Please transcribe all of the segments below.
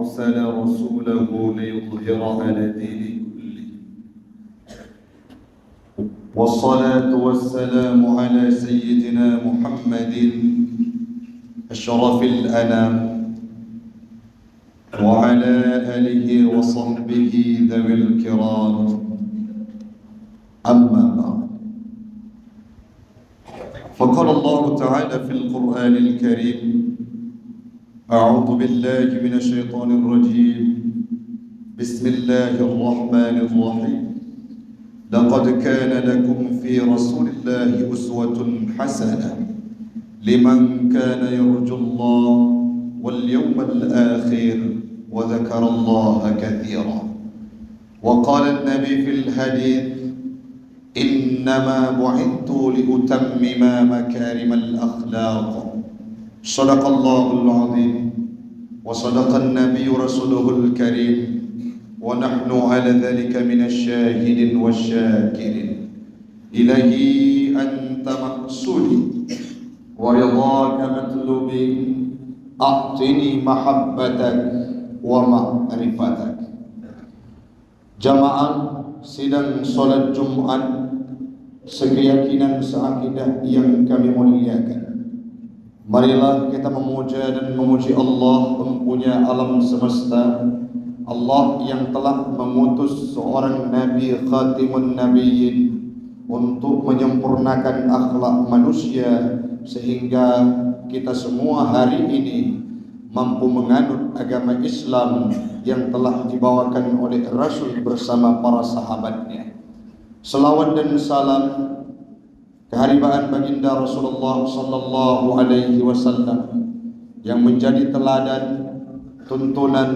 أرسل رسوله ليظهره على دين كله والصلاة والسلام على سيدنا محمد أشرف الأنام وعلى آله وصحبه ذوي الكرام أما بعد فقال الله تعالى في القرآن الكريم أعوذ بالله من الشيطان الرجيم بسم الله الرحمن الرحيم لقد كان لكم في رسول الله أسوة حسنة لمن كان يرجو الله واليوم الآخر وذكر الله كثيرا وقال النبي في الحديث إنما بعثت لأتمم مكارم الأخلاق صدق الله العظيم وصدق النبي رسوله الكريم ونحن على ذلك من الشاهدين والشاكرين إلهي أنت مقصودي ورضاك مطلوبي أعطني محبتك ومعرفتك. Jamaah sidang solat Jumat sekeyakinan seakidah yang kami muliakan, marilah kita memuja dan memuji Allah Pempunya alam semesta, Allah yang telah mengutus seorang Nabi Khatimun Nabiyyin untuk menyempurnakan akhlak manusia sehingga kita semua hari ini mampu menganut agama Islam yang telah dibawakan oleh Rasul bersama para sahabatnya. Selawat dan salam keharibaan baginda Rasulullah sallallahu alaihi wasallam yang menjadi teladan, tuntunan,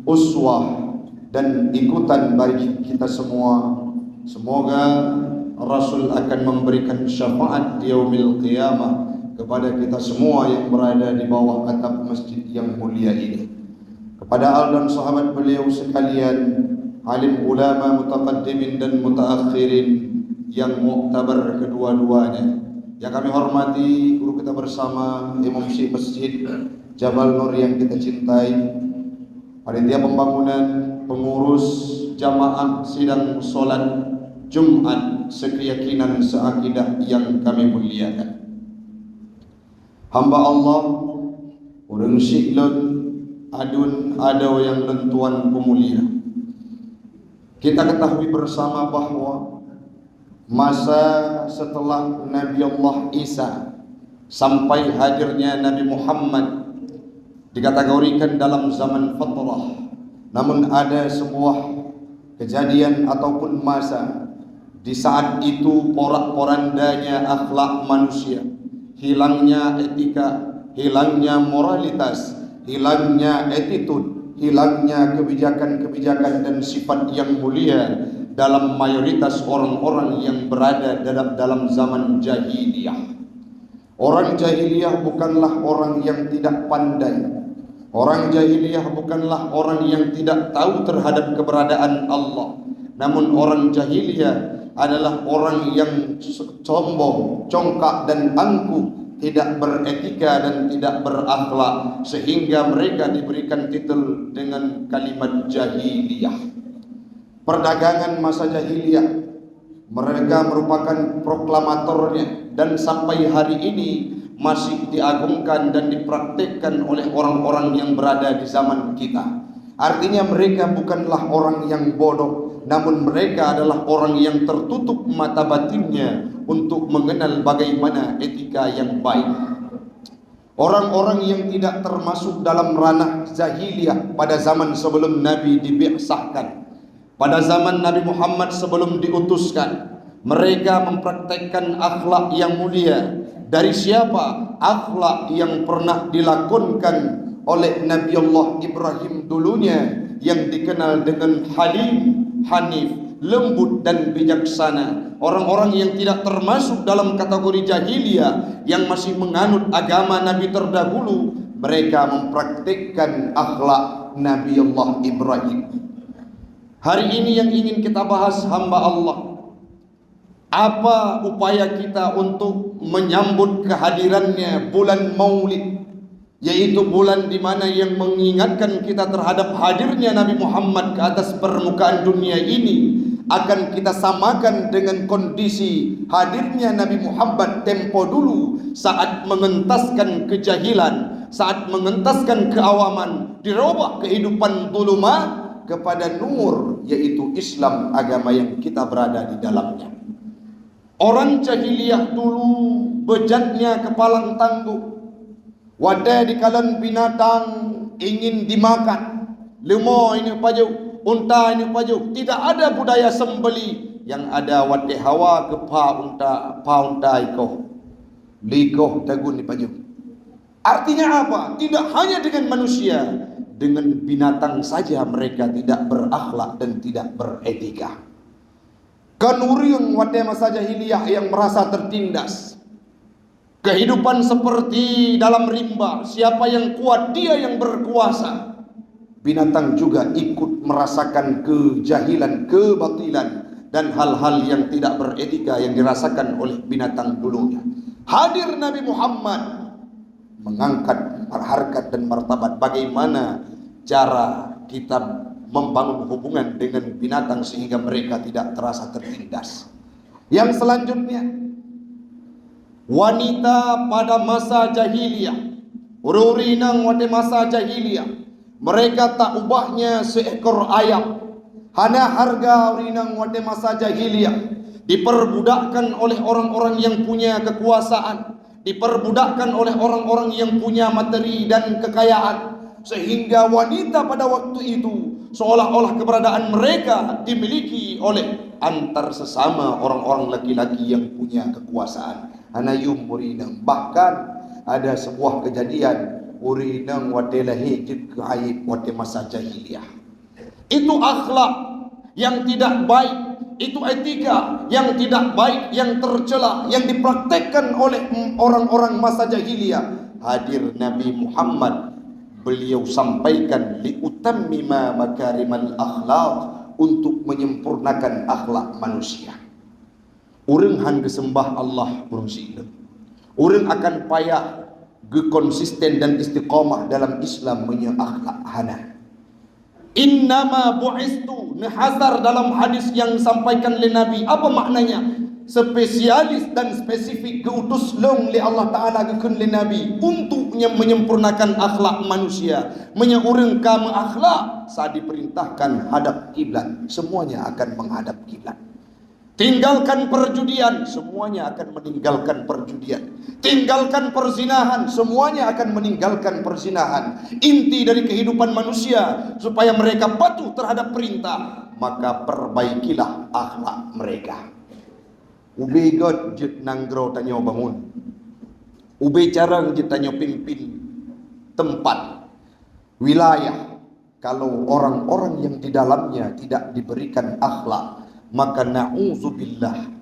uswah dan ikutan bagi kita semua. Semoga Rasul akan memberikan syafaat di yaumil qiyamah kepada kita semua yang berada di bawah atap masjid yang mulia ini. Kepada al dan sahabat beliau sekalian, alim ulama mutaqaddimin dan mutaakhirin yang muktabar kedua-duanya, yang kami hormati guru kita bersama, Imam Syekh Masjid Jabal Nur yang kita cintai, panitia pembangunan, pengurus jamaah sidang solat Jumat sekeyakinan seakidah yang kami muliakan. Hamba Allah urang siklun adun adaw yang lentuan pemulia. Kita ketahui bersama bahwa masa setelah Nabi Allah Isa sampai hadirnya Nabi Muhammad dikategorikan dalam zaman fatrah. Namun ada sebuah kejadian ataupun masa di saat itu porak-porandanya akhlak manusia, hilangnya etika, hilangnya moralitas, hilangnya attitude, hilangnya kebijakan-kebijakan dan sifat yang mulia dalam mayoritas orang-orang yang berada dalam zaman jahiliyah. Orang jahiliyah bukanlah orang yang tidak pandai. Orang jahiliyah bukanlah orang yang tidak tahu terhadap keberadaan Allah. Namun orang jahiliyah adalah orang yang sombong, congkak dan angkuh, tidak beretika dan tidak berakhlak, sehingga mereka diberikan titel dengan kalimat jahiliyah. Perdagangan masa jahiliyah, mereka merupakan proklamatornya dan sampai hari ini masih diagungkan dan dipraktikkan oleh orang-orang yang berada di zaman kita. Artinya mereka bukanlah orang yang bodoh, namun mereka adalah orang yang tertutup mata batinnya untuk mengenal bagaimana etika yang baik. Orang-orang yang tidak termasuk dalam ranah jahiliyah pada zaman sebelum Nabi dibi'sahkan, pada zaman Nabi Muhammad sebelum diutuskan, mereka mempraktekkan akhlak yang mulia. Dari siapa? Akhlak yang pernah dilakonkan oleh Nabi Allah Ibrahim dulunya, yang dikenal dengan Halim, Hanif, lembut dan bijaksana. Orang-orang yang tidak termasuk dalam kategori jahiliyah, yang masih menganut agama Nabi terdahulu, mereka mempraktikkan akhlak Nabi Allah Ibrahim. Hari ini yang ingin kita bahas hamba Allah, apa upaya kita untuk menyambut kehadirannya bulan Maulid yaitu bulan di mana yang mengingatkan kita terhadap hadirnya Nabi Muhammad ke atas permukaan dunia ini, akan kita samakan dengan kondisi hadirnya Nabi Muhammad tempo dulu saat mengentaskan kejahilan, saat mengentaskan keawaman, dirubah kehidupan dhulumat kepada nur, yaitu Islam, agama yang kita berada di dalamnya. Orang jahiliyah dulu bejatnya kepalang tangguh, wadah di kalan binatang ingin dimakan, lemah ini paju, unta ini paju, tidak ada budaya sembeli, yang ada wadah hawa ke pa unta iko liko tagun ni paju. Artinya apa? Tidak hanya dengan manusia, dengan binatang saja mereka tidak berakhlak dan tidak beretika. Kanuriung wadah masa jahiliyah yang merasa tertindas. Kehidupan seperti dalam rimba, siapa yang kuat dia yang berkuasa. Binatang juga ikut merasakan kejahilan, kebatilan, dan hal-hal yang tidak beretika yang dirasakan oleh binatang dulunya. Hadir Nabi Muhammad mengangkat harkat dan martabat. Bagaimana cara kita membangun hubungan dengan binatang sehingga mereka tidak terasa tertindas. Yang selanjutnya, wanita pada masa jahiliyah, urinang pada masa jahiliyah, mereka tak ubahnya seekor ayam. Hanya harga urinang pada masa jahiliyah diperbudakkan oleh orang-orang yang punya kekuasaan, diperbudakkan oleh orang-orang yang punya materi dan kekayaan, sehingga wanita pada waktu itu seolah-olah keberadaan mereka dimiliki oleh antar sesama orang-orang laki-laki yang punya kekuasaan. Anayum urinang, bahkan ada sebuah kejadian urinang watelah hijit kehaib wate masa jahiliyah. Itu akhlak yang tidak baik, itu etika yang tidak baik, yang tercela, yang dipraktekkan oleh orang-orang masa jahiliyah. Hadir Nabi Muhammad, beliau sampaikan liutammima makarimal akhlaq, untuk menyempurnakan akhlak manusia. Urang han gesembah Allah urang silem. Urang akan payah konsisten dan istiqamah dalam Islam punya akhlak hana. Innama bu'istu, nahasar dalam hadis yang disampaikan oleh Nabi. Apa maknanya? Spesialis dan spesifik keutus long li Allah Ta'ala keun li Nabi untuknya menyempurnakan akhlak manusia. Menyeurang kamu akhlak saat diperintahkan hadap kiblat, semuanya akan menghadap kiblat. Tinggalkan perjudian, semuanya akan meninggalkan perjudian. Tinggalkan perzinahan, semuanya akan meninggalkan perzinahan. Inti dari kehidupan manusia supaya mereka patuh terhadap perintah, maka perbaikilah akhlak mereka. Ube god jet nanggro tanyo bangun, ube carang jet tanyo pimpin tempat wilayah. Kalau orang-orang yang di dalamnya tidak diberikan akhlak, maka na'udzubillah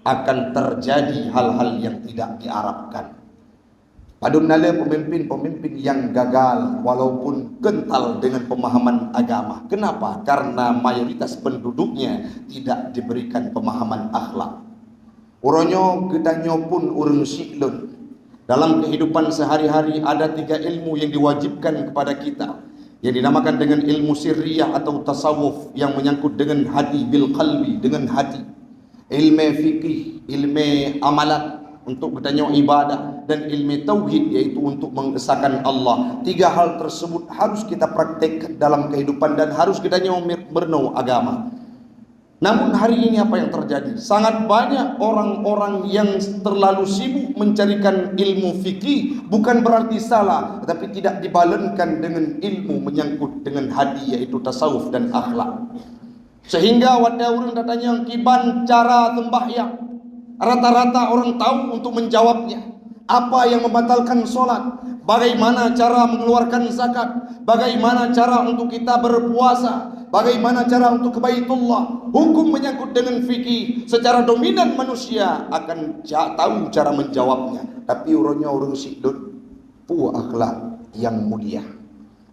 akan terjadi hal-hal yang tidak diharapkan. Padum nale pemimpin-pemimpin yang gagal walaupun kental dengan pemahaman agama. Kenapa? Karena mayoritas penduduknya tidak diberikan pemahaman akhlak. Uronyo gedanyo pun urung siklun. Dalam kehidupan sehari-hari ada 3 ilmu yang diwajibkan kepada kita, yang dinamakan dengan ilmu sirriyah atau tasawuf, yang menyangkut dengan hati, bil qalbi, dengan hati. Ilmu fikih, ilmu amalat untuk bertanya ibadah, dan ilmu tauhid yaitu untuk mengesahkan Allah. 3 hal tersebut harus kita praktekkan dalam kehidupan dan harus kita berno agama. Namun hari ini apa yang terjadi? Sangat banyak orang-orang yang terlalu sibuk mencarikan ilmu fikih, bukan berarti salah, tetapi tidak dibalenkan dengan ilmu menyangkut dengan hati, yaitu tasawuf dan akhlak. Sehingga wadah orang datanya kiban cara sembahyang, rata-rata orang tahu untuk menjawabnya. Apa yang membatalkan solat, bagaimana cara mengeluarkan zakat, bagaimana cara untuk kita berpuasa, bagaimana cara untuk ke Baitullah. Hukum menyangkut dengan fikih, secara dominan manusia akan tahu cara menjawabnya. Tapi urutnya urung siklut pu akhlak yang mulia.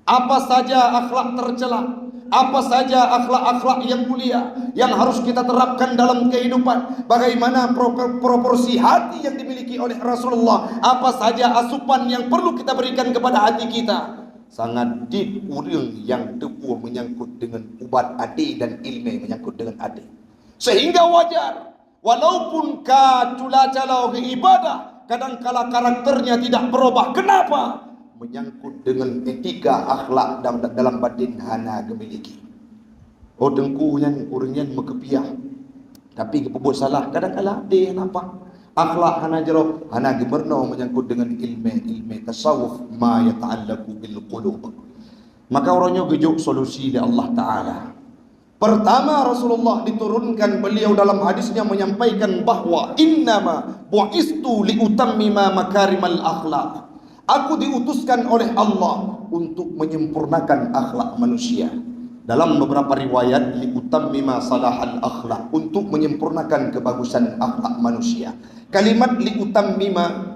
Apa saja akhlak tercela, apa saja akhlak-akhlak yang mulia yang harus kita terapkan dalam kehidupan, bagaimana proporsi hati yang dimiliki oleh Rasulullah, apa saja asupan yang perlu kita berikan kepada hati kita. Sangat deep urang yang tepu menyangkut dengan ubat ade dan ilmu menyangkut dengan ade, sehingga wajar walaupun cula-calau ke ibadah kadangkala karakternya tidak berubah. Kenapa? Menyangkut dengan etika akhlak dalam batin hana gemiliki. Oh tengku yang urangnya mekepiah tapi kebuat salah kadang-kala dia nampak akhlak hana jero hana gemerno menyangkut dengan ilmu tasawuf ma yata'allaqu bil qulub. Maka orangnya gejuk solusi dari Allah Ta'ala. Pertama, Rasulullah diturunkan, beliau dalam hadisnya menyampaikan bahwa innama bu'istu liutammima makarimal akhlak. Aku diutuskan oleh Allah untuk menyempurnakan akhlak manusia. Dalam beberapa riwayat liutammima salahal akhlak, untuk menyempurnakan kebagusan akhlak manusia. Kalimat liutammima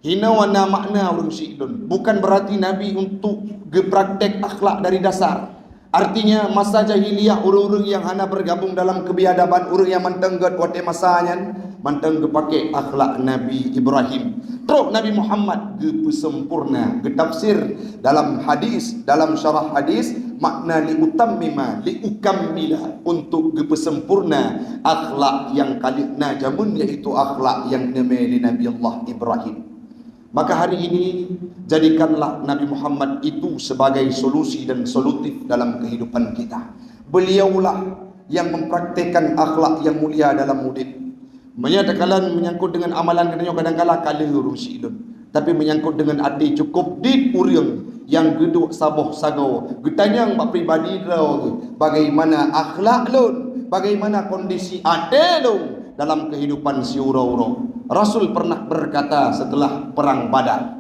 hina wana makna urang si'dun, bukan berarti Nabi untuk gepraktek akhlak dari dasar. Artinya masa jahiliyah urang-urang yang hana bergabung dalam kebiadaban, urang yang manteng get wate masanya manteng gepake akhlak Nabi Ibrahim. Terus Nabi Muhammad gepesempurna, getafsir dalam hadis, dalam syarah hadis makna liutammima liukammila, untuk gepesempurna akhlak yang kalihna jamun, yaitu akhlak yang namanya Nabi Allah Ibrahim. Maka hari ini jadikanlah Nabi Muhammad itu sebagai solusi dan solutif dalam kehidupan kita. Beliaulah yang mempraktikkan akhlak yang mulia dalam mudid. Menyatakan menyangkut dengan amalan kadang-kala kalah urang si'dun, tapi menyangkut dengan adi cukup dit urang yang geduk saboh sagau getanyang mak pribadi rau bagaimana akhlak lun, bagaimana kondisi ade lun dalam kehidupan si urau-urau. Rasul pernah berkata setelah perang Badar,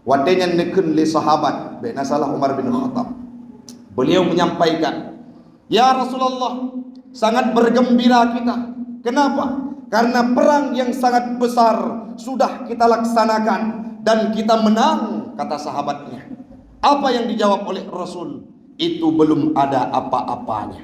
wadenya neken li sahabat bena salah Umar bin Khattab. Beliau menyampaikan, ya Rasulullah, sangat bergembira kita. Kenapa? Karena perang yang sangat besar sudah kita laksanakan dan kita menang, kata sahabatnya. Apa yang dijawab oleh Rasul? Itu belum ada apa-apanya.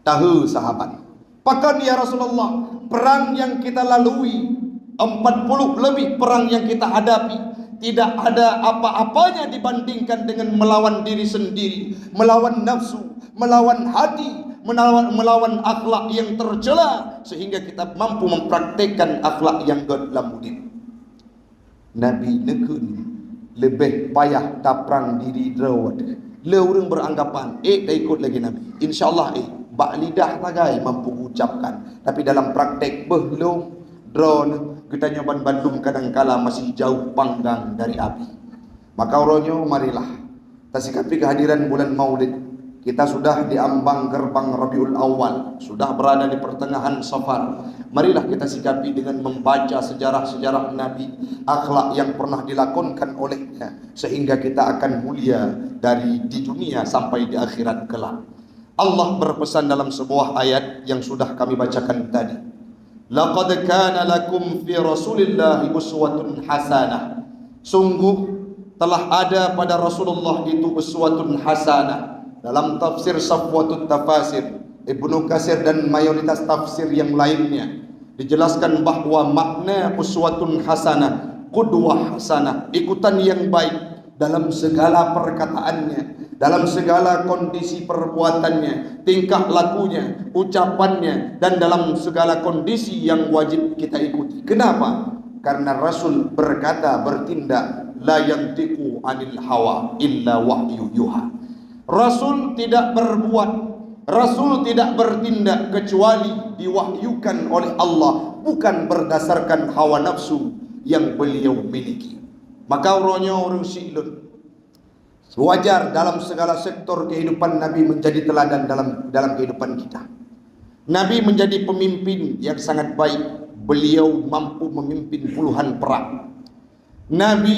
Tahu sahabat, pakan ya Rasulullah, perang yang kita lalui 40 lebih perang yang kita hadapi, tidak ada apa-apanya dibandingkan dengan melawan diri sendiri, melawan nafsu, melawan hati, melawan akhlak yang tercela, sehingga kita mampu mempraktekkan akhlak yang godlamudin. Nabi nekun lebih payah taprang diri drawat. Le urang beranggapan dah ikut lagi Nabi, insyaallah bak lidah tagai mampu ucapkan, tapi dalam praktek belum drone kita nyoban Bandung kadangkala masih jauh panggang dari api. Maka orangnya marilah tasikapi kehadiran bulan Maulid. Kita sudah di ambang gerbang Rabiul Awal, sudah berada di pertengahan Safar. Marilah kita sikapi dengan membaca sejarah-sejarah Nabi, akhlak yang pernah dilakonkan olehnya, sehingga kita akan mulia di dunia sampai di akhirat kelak. Allah berpesan dalam sebuah ayat yang sudah kami bacakan tadi, laqad kana lakum fi Rasulillahi uswatun hasanah. Sungguh telah ada pada Rasulullah itu uswatun hasanah. Dalam tafsir Safwatut Tafasir, Ibnu Katsir dan mayoritas tafsir yang lainnya dijelaskan bahwa makna uswatun hasanah, qudwah hasanah, ikutan yang baik dalam segala perkataannya, dalam segala kondisi perbuatannya, tingkah lakunya, ucapannya, dan dalam segala kondisi yang wajib kita ikuti. Kenapa? Karena Rasul berkata, bertindak, la yantiqu anil hawa illa wahyu yuha. Rasul tidak berbuat, Rasul tidak bertindak kecuali diwahyukan oleh Allah, bukan berdasarkan hawa nafsu yang beliau miliki. Maka orang si'lun wajar dalam segala sektor kehidupan Nabi menjadi teladan dalam kehidupan kita. Nabi menjadi pemimpin yang sangat baik. Beliau mampu memimpin puluhan perang. Nabi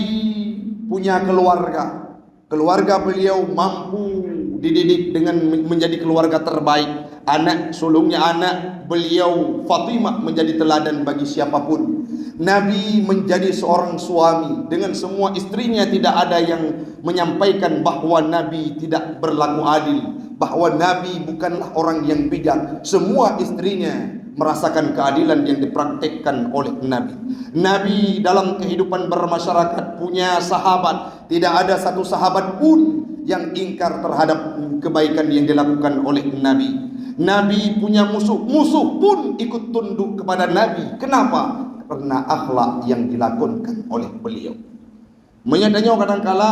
punya keluarga. Keluarga beliau mampu dididik dengan menjadi keluarga terbaik. Anak sulungnya, anak beliau Fatimah menjadi teladan bagi siapapun. Nabi menjadi seorang suami. Dengan semua istrinya tidak ada yang menyampaikan bahwa Nabi tidak berlaku adil, bahwa Nabi bukanlah orang yang bijak. Semua istrinya merasakan keadilan yang dipraktikkan oleh Nabi. Nabi dalam kehidupan bermasyarakat punya sahabat. Tidak ada satu sahabat pun yang ingkar terhadap kebaikan yang dilakukan oleh Nabi. Nabi punya musuh, musuh pun ikut tunduk kepada Nabi. Kenapa? Karena akhlak yang dilakukan oleh beliau. Menyadanya kadang-kala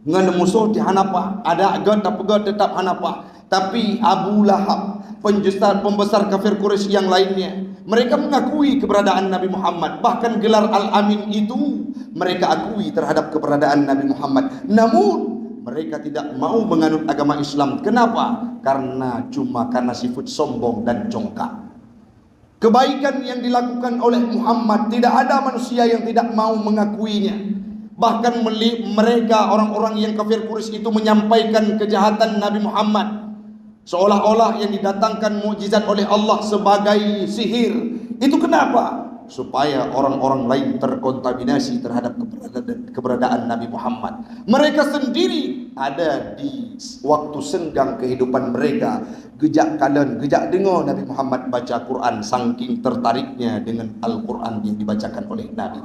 dengan musuh di hanapa, ada agak tetap hanapa. Tapi Abu Lahab, pembesar kafir Quraisy yang lainnya, mereka mengakui keberadaan Nabi Muhammad. Bahkan gelar Al-Amin itu mereka akui terhadap keberadaan Nabi Muhammad. Namun mereka tidak mau menganut agama Islam. Kenapa? Karena sifat sombong dan congkak. Kebaikan yang dilakukan oleh Muhammad, tidak ada manusia yang tidak mau mengakuinya. Bahkan mereka orang-orang yang kafir Quraisy itu menyampaikan kejahatan Nabi Muhammad seolah-olah yang didatangkan mukjizat oleh Allah sebagai sihir. Itu kenapa? Supaya orang-orang lain terkontaminasi terhadap keberadaan Nabi Muhammad. Mereka sendiri ada di waktu senggang kehidupan mereka, gejak dengar Nabi Muhammad baca Quran, saking tertariknya dengan Al-Quran yang dibacakan oleh Nabi.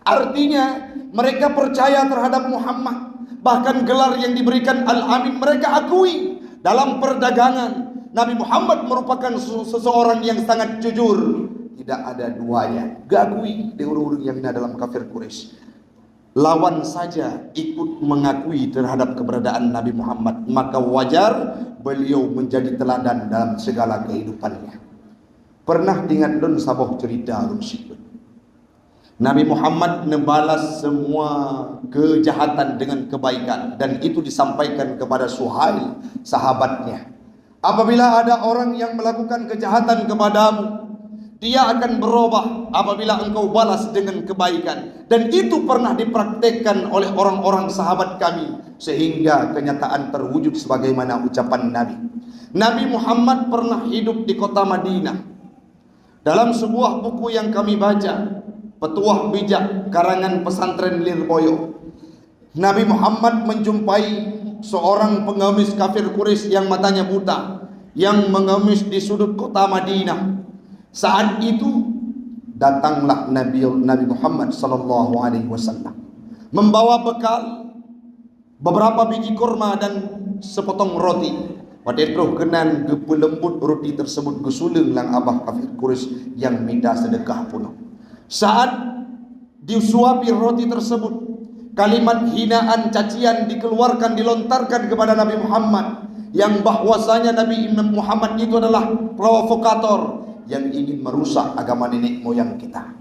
Artinya mereka percaya terhadap Muhammad. Bahkan gelar yang diberikan Al-Amin mereka akui. Dalam perdagangan, Nabi Muhammad merupakan seseorang yang sangat jujur. Tidak ada duanya. Gakui di orang-orang yang ada dalam kafir Quraisy. Lawan saja ikut mengakui terhadap keberadaan Nabi Muhammad, maka wajar beliau menjadi teladan dalam segala kehidupannya. Pernah dengar don sabah cerita Nabi Muhammad membalas semua kejahatan dengan kebaikan, dan itu disampaikan kepada Suhail, sahabatnya. Apabila ada orang yang melakukan kejahatan kepadamu, dia akan berubah apabila engkau balas dengan kebaikan. Dan itu pernah dipraktekkan oleh orang-orang sahabat kami, sehingga kenyataan terwujud sebagaimana ucapan Nabi. Nabi Muhammad pernah hidup di kota Madinah. Dalam sebuah buku yang kami baca, Petuah Bijak karangan pesantren Lirboyo, Nabi Muhammad menjumpai seorang pengemis kafir Quraisy yang matanya buta, yang mengemis di sudut kota Madinah. Saat itu datanglah Nabi Muhammad sallallahu alaihi wasallam membawa bekal beberapa biji kurma dan sepotong roti. Pada terus kenan gepelembut roti tersebut gesuleng lang abah kafir Quraisy yang minta sedekah pula. Saat disuapi roti tersebut, kalimat hinaan, cacian dikeluarkan, dilontarkan kepada Nabi Muhammad, yang bahwasanya Nabi Muhammad itu adalah provokator yang ingin merusak agama nenek moyang kita.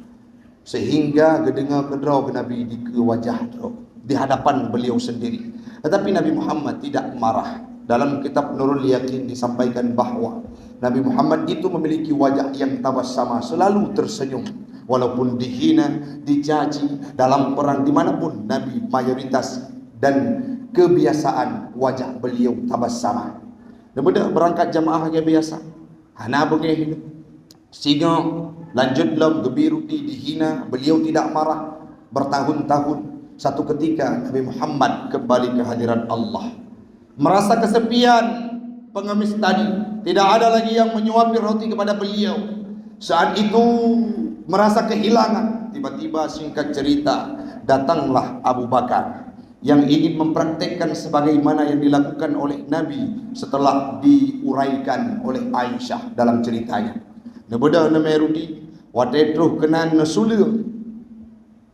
Sehingga gedengar kedrau ke Nabi di ke wajah di hadapan beliau sendiri. Tetapi Nabi Muhammad tidak marah. Dalam kitab Nurul Yakin disampaikan bahwa Nabi Muhammad itu memiliki wajah yang tabassama, selalu tersenyum. Walaupun dihina, dicaci, dalam perang dimanapun, Nabi mayoritas dan kebiasaan wajah beliau tabassama. Kemudian berangkat jamaah yang biasa, hana begini sehingga lanjutlah gebiruti dihina, beliau tidak marah bertahun-tahun. Satu ketika Nabi Muhammad kembali ke hadirat Allah, merasa kesepian pengemis tadi, tidak ada lagi yang menyuapi roti kepada beliau. Saat itu merasa kehilangan. Tiba-tiba singkat cerita, datanglah Abu Bakar yang ingin mempraktekkan sebagaimana yang dilakukan oleh Nabi setelah diuraikan oleh Aisyah dalam ceritanya. Nebedah nemerudi wadetruh kenan nesulung.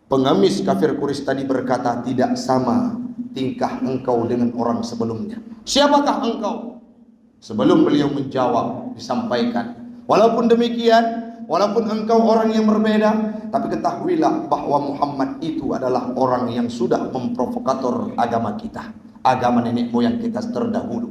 Pengemis kafir Quraisy tadi berkata, tidak sama tingkah engkau dengan orang sebelumnya. Siapakah engkau? Sebelum beliau menjawab, disampaikan, walaupun demikian, walaupun engkau orang yang berbeda, tapi ketahuilah bahwa Muhammad itu adalah orang yang sudah memprovokator agama kita, agama nenek moyang kita terdahulu.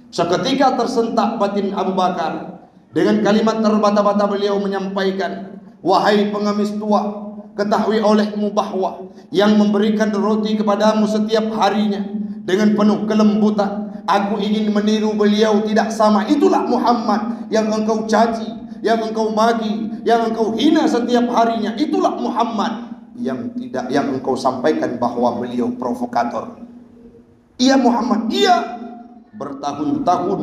Seketika tersentak batin Abu Bakar. Dengan kalimat terbata-bata beliau menyampaikan, wahai pengemis tua, ketahui olehmu bahwa yang memberikan roti kepadamu setiap harinya dengan penuh kelembutan, aku ingin meniru beliau tidak sama. Itulah Muhammad yang engkau caci, yang engkau maki, yang engkau hina setiap harinya. Itulah Muhammad yang engkau sampaikan bahwa beliau provokator. Iya Muhammad, iya. bertahun-tahun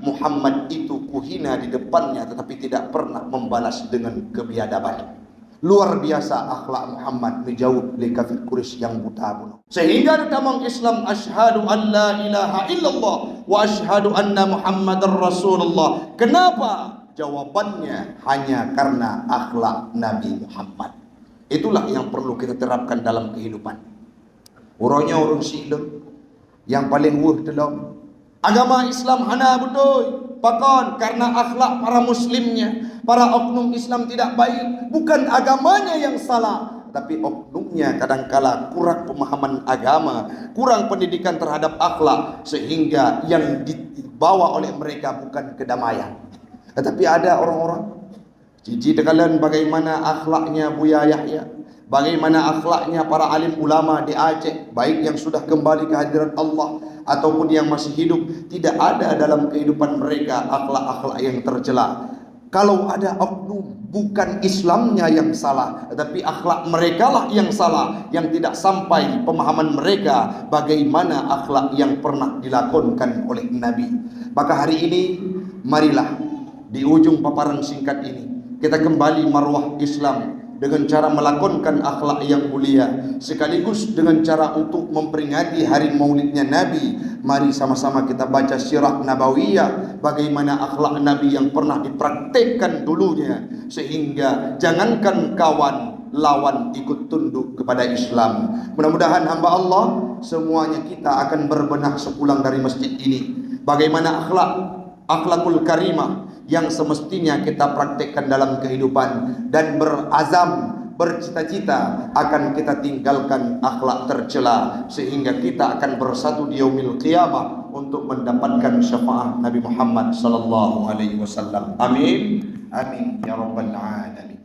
Muhammad itu kuhina di depannya, tetapi tidak pernah membalas dengan kebiadaban. Luar biasa akhlak Muhammad menjauh dari kafir Quraisy yang buta bunuh. Sehingga dalam Islam asyhadu an la ilaha illallah wa asyhadu anna Muhammadar Rasulullah. Kenapa? Jawabannya hanya karena akhlak Nabi Muhammad. Itulah yang perlu kita terapkan dalam kehidupan. Urangnya orang Islam yang paling dalam agama Islam hana betul. Bahkan karena akhlak para muslimnya, para oknum Islam tidak baik. Bukan agamanya yang salah, tapi oknumnya kadangkala kurang pemahaman agama, kurang pendidikan terhadap akhlak, sehingga yang dibawa oleh mereka bukan kedamaian. Tetapi ada orang-orang cici kalian bagaimana akhlaknya Buya Yahya, bagaimana akhlaknya para alim ulama di Aceh, baik yang sudah kembali ke hadirat Allah ataupun yang masih hidup. Tidak ada dalam kehidupan mereka akhlak-akhlak yang tercela. Kalau ada oknum, bukan Islamnya yang salah, tetapi akhlak mereka lah yang salah, yang tidak sampai pemahaman mereka bagaimana akhlak yang pernah dilakonkan oleh Nabi. Maka hari ini marilah di ujung paparan singkat ini kita kembali marwah Islam dengan cara melakonkan akhlak yang mulia, sekaligus dengan cara untuk memperingati hari maulidnya Nabi. Mari sama-sama kita baca sirah nabawiyah, bagaimana akhlak Nabi yang pernah dipraktekkan dulunya, sehingga jangankan kawan, lawan ikut tunduk kepada Islam. Mudah-mudahan hamba Allah semuanya kita akan berbenah sepulang dari masjid ini, bagaimana akhlakul karimah yang semestinya kita praktekkan dalam kehidupan, dan berazam, bercita-cita akan kita tinggalkan akhlak tercela, sehingga kita akan bersatu di yaumil qiyamah untuk mendapatkan syafaat Nabi Muhammad sallallahu alaihi wasallam. Amin amin ya rabbal alamin.